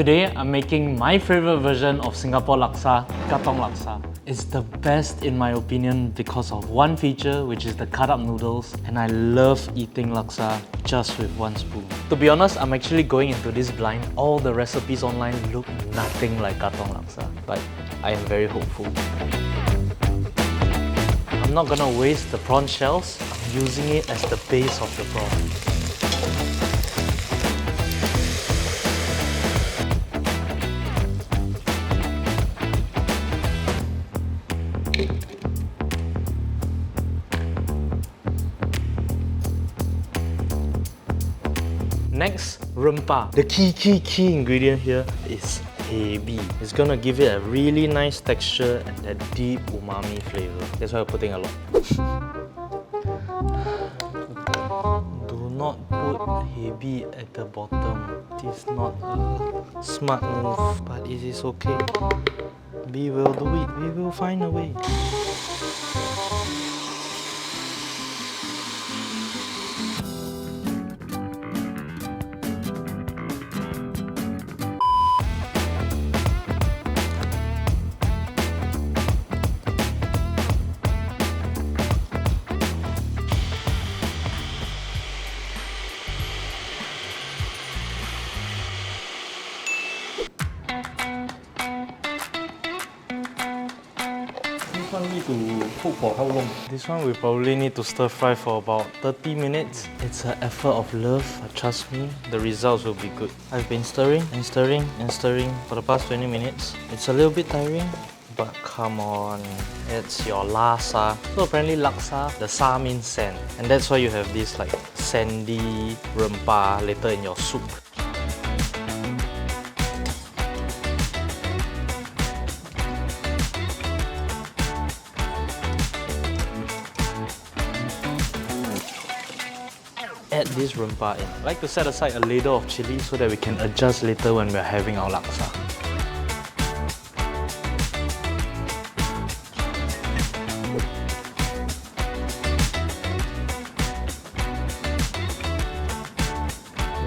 Today, I'm making my favorite version of Singapore laksa, Katong Laksa. It's the best in my opinion because of one feature, which is the cut up noodles, and I love eating laksa just with one spoon. To be honest, I'm actually going into this blind. All the recipes online look nothing like Katong Laksa, but I am very hopeful. I'm not gonna waste the prawn shells. I'm using it as the base of the broth. Next, Rempah. The key ingredient here is hebi. It's gonna give it a really nice texture and that deep umami flavor. That's why I'm putting a lot. Do not put hebi at the bottom. It is not a smart move, but it is okay. We will do it. We will find a way. This one need to cook for how long? This one we probably need to stir fry for about 30 minutes. It's an effort of love, but trust me, the results will be good. I've been stirring and stirring and stirring for the past 20 minutes. It's a little bit tiring, but come on, it's your laksa. So apparently laksa, the sa means sand, and that's why you have this like sandy rempah later in your soup. Add this rempah in. I like to set aside a ladle of chili so that we can adjust later when we're having our laksa.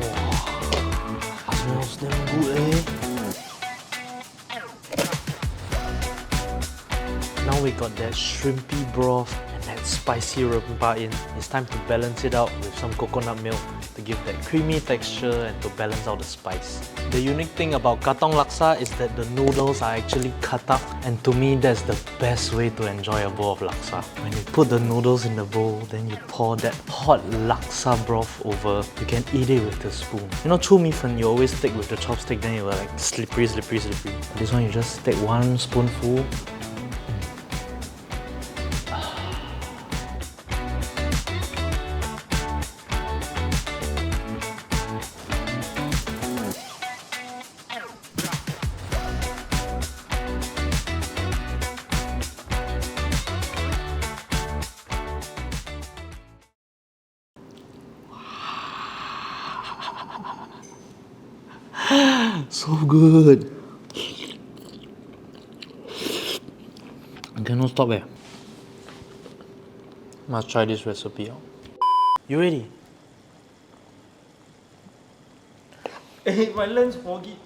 Wow, smells damn good, eh? Now we got that shrimpy broth and that spicy rempah in. It's time to balance it out with some coconut milk to give that creamy texture and to balance out the spice. The unique thing about Katong Laksa is that the noodles are actually cut up, and to me that's the best way to enjoy a bowl of laksa. When you put the noodles in the bowl, then you pour that hot laksa broth over. You can eat it with the spoon. You know, chu mi fen, you always stick with the chopstick, then you were like slippery. This one you just take one spoonful. So good. I cannot stop there. Must try this recipe out. You ready? Hey, my lens foggy.